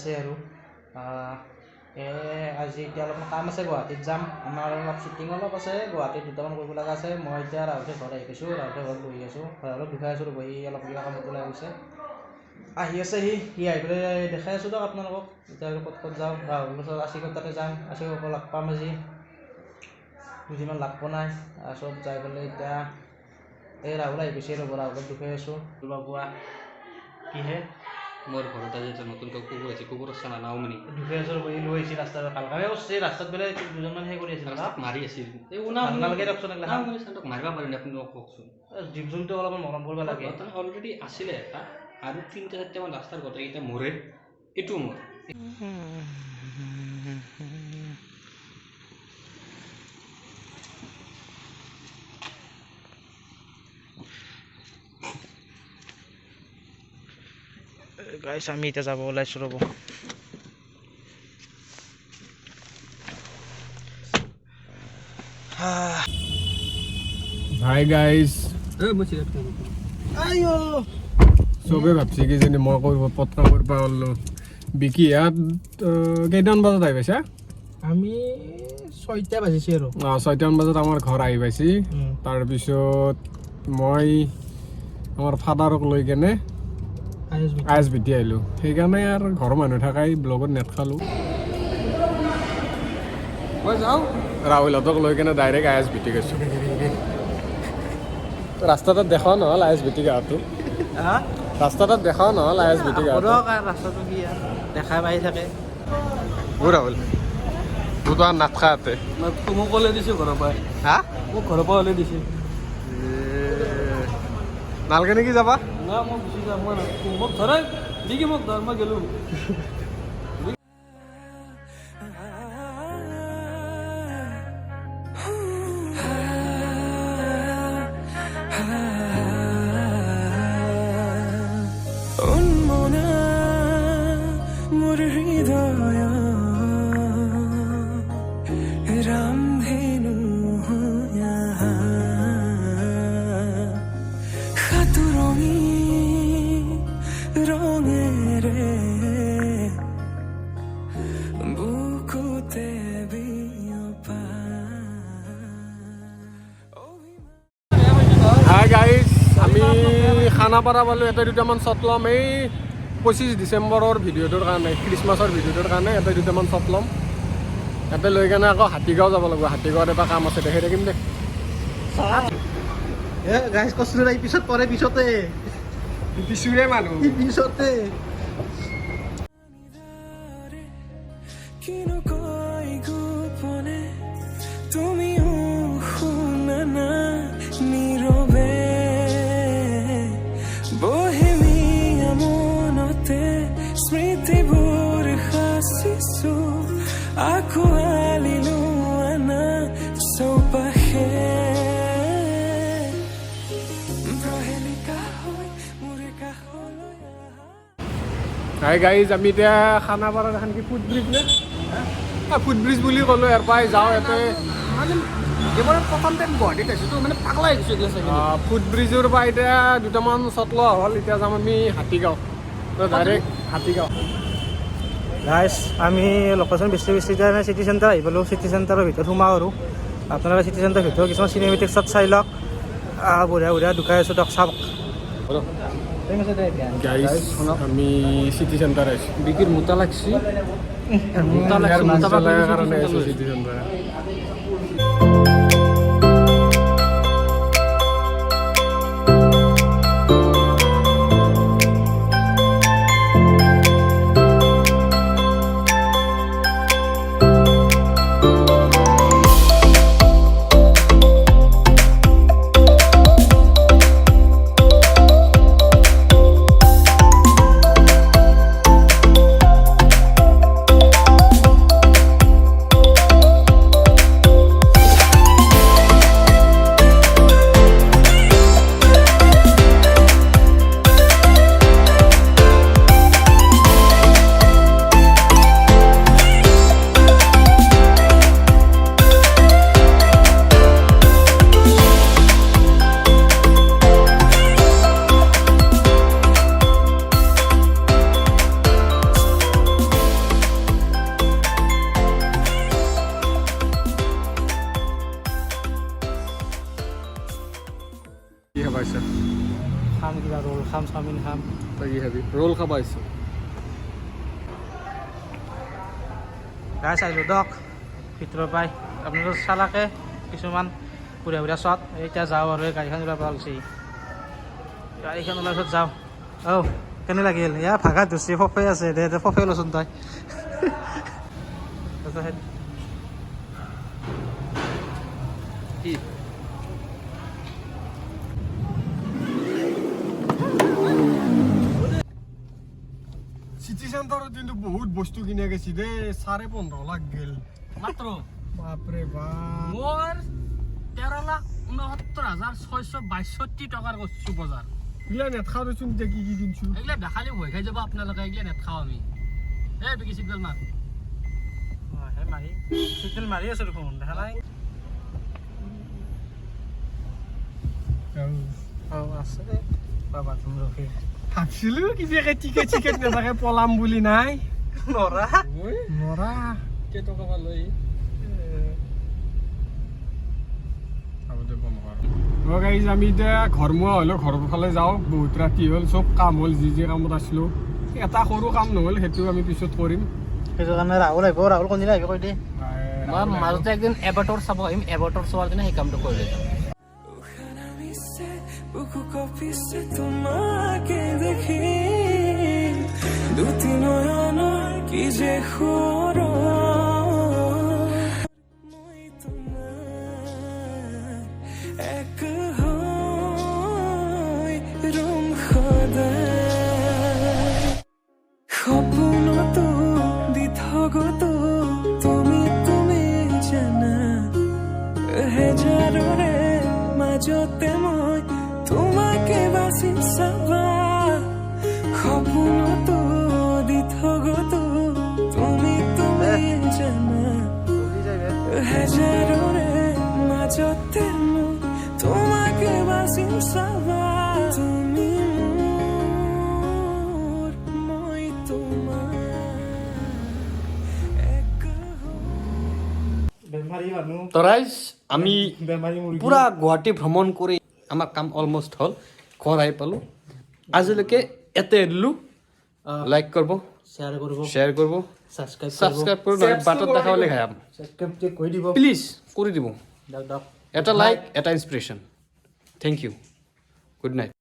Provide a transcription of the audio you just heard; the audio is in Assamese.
আছে আৰু আজি এতিয়া অলপমান কাম আছে গুৱাহাটীত যাম আমাৰ অলপ শ্বুটিং অলপ আছে গুৱাহাটীত দুটামান কৰিব লগা আছে মই এতিয়া ৰাহুলে ঘৰত আহি পাইছোঁ ৰাহুলে ঘৰত বহি আছোঁ ৰাহুলক দেখাই আছোঁ বহি অলপ কিবা কামত ওলাই গৈছে আহি আছে সি আহি পেলাই দেখাই আছোঁ দিয়ক আপোনালোকক এতিয়া আৰু ক'ত যাওঁ ৰাহুলৰ আশীৰ্বাদ তাতে যাম আশীৰ্বাদক লগ পাম আজি যিমান লাগ পোৱা নাই তাৰপিছত যাই পেলাই এতিয়া এই ৰাহুল আহি গৈছে ৰ'ব ৰাহুলক দেখাই আছোঁ বাবুৱা কিহে মোৰ ঘৰত আজি এটা নতুনকৈ কুকুৰ আছে কুকুৰৰ চানা নাওমনি দুখে আছোঁ বহি লৈ আহিছে ৰাস্তাত ভাল কামে কৰিছে ৰাস্তাত বেলেগ দুজনমান সেই কৰি আছিল মাৰি আছিল নালাগে দিয়কচোন মাৰিব পাৰিম আপুনি কওকচোন জীৱ জন্তু অলপমান মৰম কৰিব লাগে অলৰেডি আছিলে এটা আৰু 3-4টা মান ৰাস্তাৰ গোটেইকেইটা মোৰে এইটো মোৰ গাইছ আমি এতিয়া যাব ওলাইছোঁ ৰ'ব হাই গাইজ চবে ভাবছি কি যে মই কৰিব পটকা কৰিব পাৰলো বিকি ইয়াত কেইটামান বজাত আহি পাইছা আমি 6টা বাজিছে আৰু 6টামান বজাত আমাৰ ঘৰ আহি পাইছি তাৰপিছত মই আমাৰ ফাদাৰক লৈ কেনে ISBT আহিলোঁ সেইকাৰণে আৰু ঘৰৰ মানুহ থাকাই ব্লগত নেট খালোঁ মই যাওঁ ৰাহুলহঁতক লৈ কেনে ডাইৰেক্ট ISBT গৈছোঁ ৰাস্তাটোত দেখাও নহ'ল ISBT গাঁৱটো ৰাস্তাটোত দেখাও নহ'ল ISBT গাঁৱটো ৰাস্তাটো কি দেখাই পাই থাকে ৰাহুল তোৰ তো নাটকা ইয়াতে মোক ক'লে দিছোঁ ঘৰৰ পৰা হা মোক ঘৰৰ পৰা হ'লে দিছে নালকে নেকি যাবা না মই গুচি যাম মই মোক ধৰে দিকে মোক ধৰ মই গ'লোঁ হাই গাইজ আমি খানাপাৰা পালোঁ এটা দুটামান শ্বট ল'ম এই 25 ডিচেম্বৰৰ ভিডিঅ'টোৰ কাৰণে খ্ৰীষ্টমাছৰ ভিডিঅ'টোৰ কাৰণে এটা দুটামান শ্বট ল'ম ইয়াতে লৈ কেনে আকৌ হাতীগাঁও যাব লাগিব হাতীগাঁৱত এটা কাম আছে দেখাই থাকিম দে গাইছ কৈছিলোঁ নাই পিছত পৰে পিছতে পিছুৰে মানুহ পিছতে হাই গাইজ আমি এতিয়া খানাপাৰাত এখন কি ফুটব্ৰিজ নে ফুটব্ৰিজ বুলি ক'লোঁ ইয়াৰ পৰাই যাওঁ ইয়াতে প্ৰথম টাইম গুৱাহাটীত আহিছোঁ মানে পাগলা হৈ গৈছোঁ ফুটব্ৰিজৰ পৰা এতিয়া দুটামান শ্বট লোৱা হ'ল এতিয়া যাম আমি হাতীগাঁও ডাইৰেক্ট হাতীগাঁও গাইছ আমি লোকেশ্যন বেছি কাৰণে চিটি চেণ্টাৰ আহি পালোঁ চিটি চেণ্টাৰৰ ভিতৰত সোমাওঁ আৰু আপোনালোকে চিটি চেণ্টাৰৰ ভিতৰত কিছুমান চিনেমেটিক শ্বট চাই লওক বঢ়িয়া বঢ়িয়া দুখাই আছোঁ দিয়ক চাওক গাইজ আমি চিটি চেণ্টাৰ আহিছোঁ বিকিৰ মোটা লাগছি মোটা লগাৰ কাৰণে আহিছোঁ চিটি চেণ্টাৰ খাম চাওমিন খাম তই কি খাবি ৰোল খাব আহিছোঁ গাই চাইছোঁ দিয়ক ভিতৰৰ পৰাই আপোনালোক চালাকে কিছুমান ঘূৰা ঘূৰা চট এতিয়া যাওঁ আৰু এই গাড়ীখন ওলাব ওলাইছে গাড়ীখন ওলোৱাৰ পিছত যাওঁ কেনে লাগিল এয়া ভাগাত ধৰিছে ফফে আছে দে ফফে ওলাচোন তই কি চিটি চেণ্টাৰত কিন্তু বহুত বস্তু কিনা গেছি দেই 15.5 লাখ গেল মাত্ৰ বাপৰে বাপ মোৰ 13,69,662 টকাৰ কৰিছোঁ বজাৰ এইগিলা নেটখাওঁ দেচোন এতিয়া কি কি কিনছো এইগিলা দেখালে ভয় খাই যাব আপোনালোকে এইগিলা নেটখাওঁ আমি এই বিকি চিগনেল মাৰ মাৰি চিগনেল মাৰি আছো দেখোন দেখা নাই আছে দে বাবা তুমি ৰখি ভাবছিলো কি যে টিকেট চিকেট নাথাকে পলাম বুলি নাই নৰা নৰা কেইটকা পালো গাইজ আমি এতিয়া ঘৰমুৱা হ'লেও ঘৰৰ ফালে যাওঁ বহুত ৰাতি হ'ল চব কাম হ'ল যি যি কামত আছিলোঁ এটা সৰু কাম নহ'ল সেইটো আমি পিছত কৰিম সেইটো কাৰণে ৰাহুল আহিব ৰাহুল কোনদিনা আহিব কৈ দে মই মাজতে একদিন এবাৰটৰ চাব আহিম এবাৰটৰ চোৱাৰ দিনা সেই কামটো কৰিলে যাম তোমাকে দেখি দুটি নয়নৰ কি যে সুৰ মই তোমাৰ এক হৈ ৰম সদায় সপোনতো দি থগতো তুমি জানা হেজাৰৰে মাজতে মই তোমাকে বাচিম চাবা সপোনতো দি থগতো তুমি জানা হেজাৰৰে মাজতে মই তোমাকে বাচিম চাবা তুমি মোৰ মই তোমাৰ এক বেমাৰী মানুহ তৰাইজ আমি বেমাৰী মুৰ্গী পুৰা গুৱাহাটী ভ্ৰমণ কৰি আমাৰ কাম অলমষ্ট হ'ল ঘৰ আহি পালোঁ আজিলৈকে এতে এৰিলোঁ লাইক কৰিব শ্বেয়াৰ কৰিব ছাবস্ক্ৰাইব কৰি বাটত দেখাবলৈ খাই ছাবস্ক্ৰাইব কৰি দিব প্লিজ কৰি দিব দিয়ক এটা লাইক এটা inspiration thank you good night